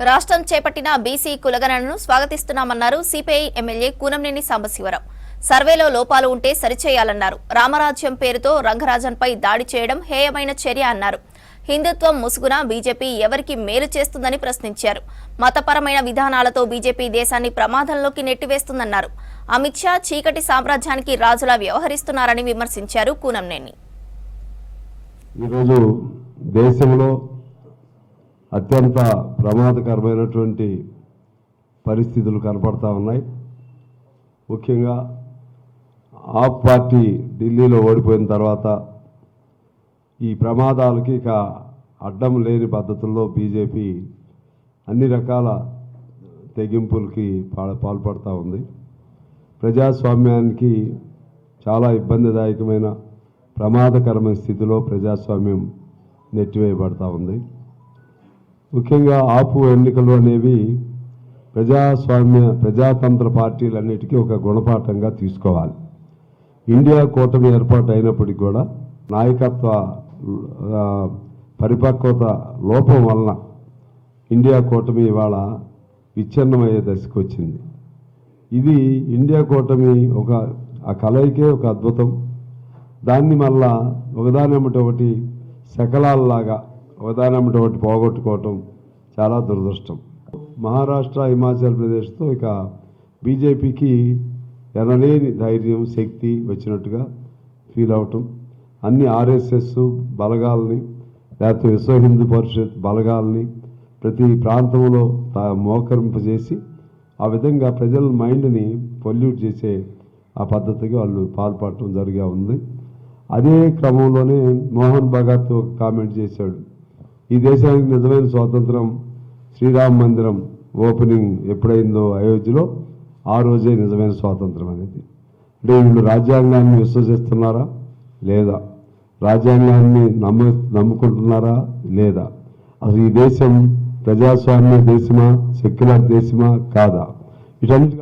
రాష్ట్రం చేపట్టిన బీసీ కులగణనను స్వాగతిస్తున్నామన్నారు సిపిఐ ఎమ్మెల్యే కూనంనేని సాంబశివరావు. సర్వేలో లోపాలు ఉంటే సరిచేయాలన్నారు. రామరాజ్యం పేరుతో రంగరాజన్పై దాడి చేయడం హేయమైన చర్య అన్నారు. హిందుత్వం ముసుగున బీజేపీ ఎవరికి మేలు చేస్తుందని ప్రశ్నించారు. మతపరమైన విధానాలతో బీజేపీ దేశాన్ని ప్రమాదంలోకి నెట్టివేస్తుందన్నారు. అమిత్ షా చీకటి సామ్రాజ్యానికి రాజులా వ్యవహరిస్తున్నారని విమర్శించారు కూనంనేని. ఈరోజు దేశంలో అత్యంత ప్రమాదకరమైనటువంటి పరిస్థితులు కనపడతా ఉన్నాయి. ముఖ్యంగా ఆప్ పార్టీ ఢిల్లీలో ఓడిపోయిన తర్వాత ఈ ప్రమాదాలకి ఇక అడ్డం లేని పద్ధతుల్లో బీజేపీ అన్ని రకాల తెగింపులకి పాల్పడుతూ ఉంది. ప్రజాస్వామ్యానికి చాలా ఇబ్బందిదాయకమైన ప్రమాదకరమైన స్థితిలో ప్రజాస్వామ్యం నెట్టివేయబడతా ఉంది. ముఖ్యంగా ఆపు ఎన్నికలు అనేవి ప్రజాతంత్ర పార్టీలన్నిటికీ ఒక గుణపాఠంగా తీసుకోవాలి. ఇండియా కూటమి ఏర్పాటు అయినప్పటికీ కూడా నాయకత్వ పరిపక్వత లోపం వలన ఇండియా కూటమి ఇవాళ విచ్ఛిన్నమయ్యే దశకు వచ్చింది. ఇది ఇండియా కూటమి ఆ కలయికే ఒక అద్భుతం. దాన్ని మళ్ళా ఒకదానమ్మటి ఒకటి శకలాల్లాగా ఒకదానమ్మటి ఒకటి పోగొట్టుకోవటం చాలా దురదృష్టం. మహారాష్ట్ర, హిమాచల్ ప్రదేశ్తో ఇక బీజేపీకి ఎనలేని ధైర్యం, శక్తి వచ్చినట్టుగా ఫీల్ అవటం, అన్ని ఆర్ఎస్ఎస్ బలగాల్ని లేకపోతే విశ్వ హిందూ పరిషత్ బలగాల్ని ప్రతి ప్రాంతంలో మోకరింపజేసి ఆ విధంగా ప్రజల మైండ్ని పొల్యూట్ చేసే ఆ పద్ధతిగా వాళ్ళు పాల్పడటం జరిగా ఉంది. అదే క్రమంలోనే మోహన్ భగత్ ఒక కామెంట్ చేశాడు, ఈ దేశానికి నిజమైన స్వాతంత్రం శ్రీరామ మందిరం ఓపెనింగ్ ఎప్పుడైందో అయోధ్యలో ఆ రోజే నిజమైన స్వాతంత్రం అనేది. అంటే వీళ్ళు రాజ్యాంగాన్ని విశ్వసిస్తున్నారా లేదా, రాజ్యాంగాన్ని నమ్ముకుంటున్నారా లేదా, అసలు ఈ దేశం ప్రజాస్వామ్య దేశమా సెక్యులర్ దేశమా కాదా, వీటన్నిటి